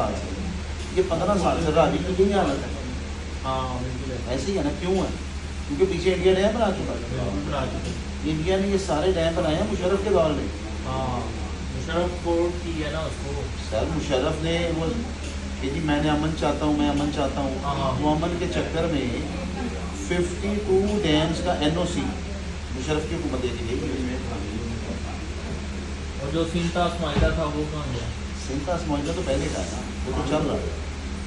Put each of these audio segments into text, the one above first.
साल से, ये 15 साल से रावी की यही हालत है। हाँ बिल्कुल ऐसे ही है ना, क्यों है? क्योंकि पीछे इंडिया डैम बना चुका है। इंडिया ने ये सारे डैम बनाए हैं मुशर्रफ के दौर में। हाँ मुशर्रफ कोर्ट की है ना उसको। सर मुशर्रफ ने वो कि जी मैंने अमन चाहता हूँ, मैं अमन चाहता हूँ, हाँ। वो अमन के चक्कर में 52 डैम्स का NOC मुशर्रफ की हुकूमत दे दी गई। और जो सिंतास माहिदा था वो कहाँ गया? सिंतास माहिदा तो पहले का है ना, वो तो चल रहा है।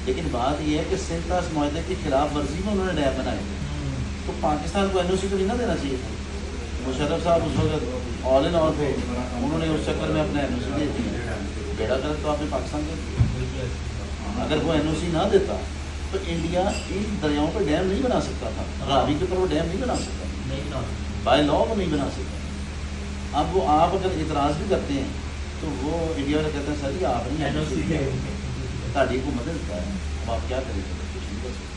लेकिन बात ये है कि सिंतास माहिदा की खिलाफ वर्जी में उन्होंने डैम बनाए थे, तो पाकिस्तान को NOC तो नहीं ना देना चाहिए था। मुशर्रफ साहब उस वक्त ऑल इन ऑल थे, उन्होंने उस चक्कर में अपने NOC दे दिए। बेड़ा गलत तो आपने पाकिस्तान दे दिया। अगर वो NOC ना देता तो इंडिया इन दरियाओं पर डैम नहीं बना सकता था, रावी के ऊपर वो डैम नहीं बना सकता, नहीं ना बाय लॉ वो नहीं बना सकता। अब वो आप अगर इतराज़ भी करते हैं तो वो इंडिया वाले कहते हैं सर जी आप नहीं NOC ताड़ी को मदद देता है, अब आप क्या करेंगे? कुछ नहीं कर सकते।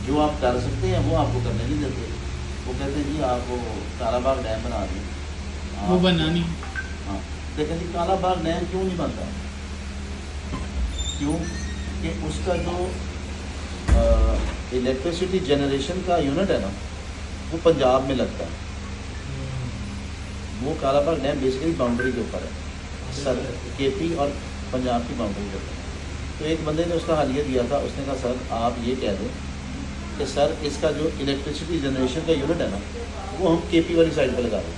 जो आप कर सकते हैं वो आपको करने नहीं देते। वो कहते हैं जी आप वो कालाबाग डैम बना दें, वो बना नहीं। हाँ लेकिन जी कालाबाग डैम क्यों नहीं बनता? क्यों कि उसका जो इलेक्ट्रिसिटी जनरेशन का यूनिट है ना वो पंजाब में लगता है। वो कालाबाग डैम बेसिकली बाउंड्री के ऊपर है, सर KP और पंजाब की बाउंड्री के ऊपर। तो एक बंदे ने उसका हलिया दिया था, उसने कहा सर आप ये कह दें कि सर इसका जो इलेक्ट्रिसिटी जनरेशन का यूनिट है ना वो हम KP वाली साइड पर लगा दें।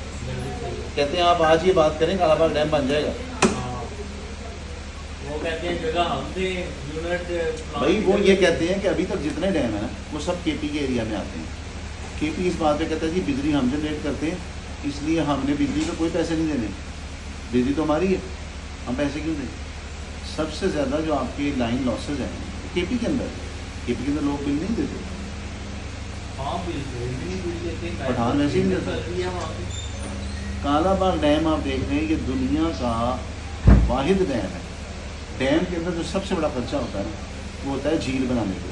कहते हैं आप आज ये बात करें कालाबाग डैम बन जाएगा। वो कहते हैं जगह हम दे यूनिट भाई वो ये कहते हैं कि अभी तक जितने डैम है ना वो सब KP के एरिया में आते हैं। KP इस बात पे कहता है जी बिजली हम जनरेट करते हैं इसलिए हमने बिजली पे कोई पैसे नहीं देने, बिजली तो हमारी है, हम पैसे क्यों दें? सबसे ज़्यादा जो आपके लाइन लॉसेज हैं KP के अंदर लोग बिल नहीं देते। हाँ बिल्कुल नहीं देते, पठान वैसे ही नहीं देता। कालाबाग डैम आप देख रहे हैं ये दुनिया का वाहिद डैम है। डैम के अंदर जो सबसे बड़ा खर्चा होता है वो होता है झील बनाने को।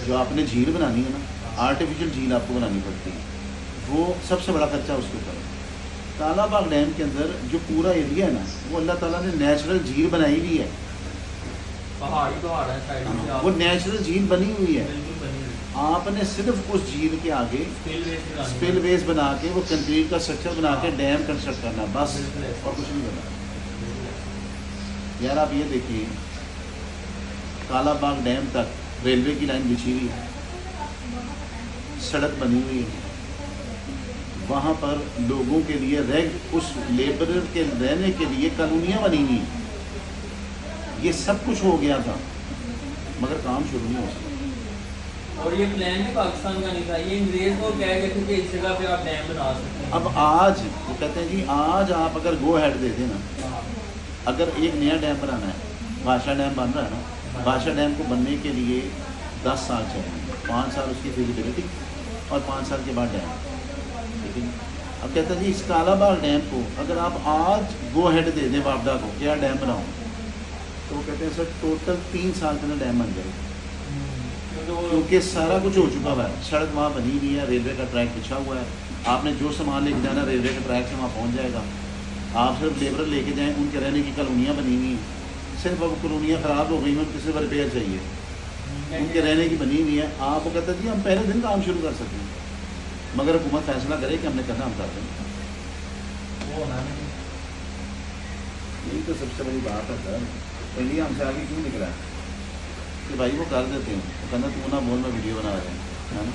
जो आपने झील बनानी है ना, आर्टिफिशियल झील आपको बनानी पड़ती है, वो सबसे बड़ा खर्चा उसके ऊपर है। कालाबाग डैम के अंदर जो पूरा एरिया है ना वो अल्लाह ताला ने नेचुरल झील बनाई हुई है। पहाड़ है साइड में, वो नेचुरल झील बनी हुई है। बिल्कुल बनी हुई। आपने सिर्फ उस झील के आगे स्पिलवेज स्पिलवेज बना के वो कंक्रीट का स्ट्रक्चर बना के डैम कंस्ट्रक्ट करना बस, बिल्कुल ऐसा। और कुछ नहीं करना। यार आप ये देखिए कालाबाग डैम तक रेलवे की लाइन बिछी हुई है, सड़क बनी हुई है, वहाँ पर लोगों के लिए उस लेबरर के रहने के लिए कॉलोनियाँ बनी हुई हैं। ये सब कुछ हो गया था मगर काम शुरू नहीं हो सका। और ये प्लान भी पाकिस्तान का नहीं था, ये अंग्रेज को कह गए थे कि इस जगह पे आप डैम बना सकते हैं। अब आज वो कहते हैं जी आज आप अगर गो हेड दे दें ना, अगर एक नया डैम बनाना है, भाषा डैम बन रहा है ना, भाषा डैम को बनने के लिए 10 साल चाहिए, 5 साल उसकी फिजिबिलिटी और 5 साल के बाद डैम। लेकिन अब कहते हैं जी इस कालाबाग डैम को अगर आप आज गो हेड दे दें वापडा को क्या डैम बनाओ, तो वो कहते हैं सर टोटल 3 साल के अंदर डैम बन जाएगा। क्योंकि सारा कुछ हो चुका हुआ है, सड़क वहाँ बनी हुई है, रेलवे का ट्रैक बिछा हुआ है, आपने जो सामान लेके जाना रेलवे के ट्रैक से वहाँ पहुँच जाएगा। आप सिर्फ लेबर लेके जाएँ, उनके रहने की कॉलोनियाँ बनी हुई हैं, सिर्फ अब कॉलोनियाँ ख़राब हो गई हैं, किसी को रिपेयर चाहिए, उनके रहने की बनी हुई है। आप वो कहते हैं जी हम पहले दिन काम शुरू कर सकते हैं, मगर हुकूमत फैसला करे कि हमने करना, हम कर दें। यही तो सबसे बड़ी बात है सर। इंडिया हमसे आगे क्यों निकला है कि भाई वो कर देते हैं, वो कहना तू ना बोल मैं वीडियो बना रहे हैं, है ना।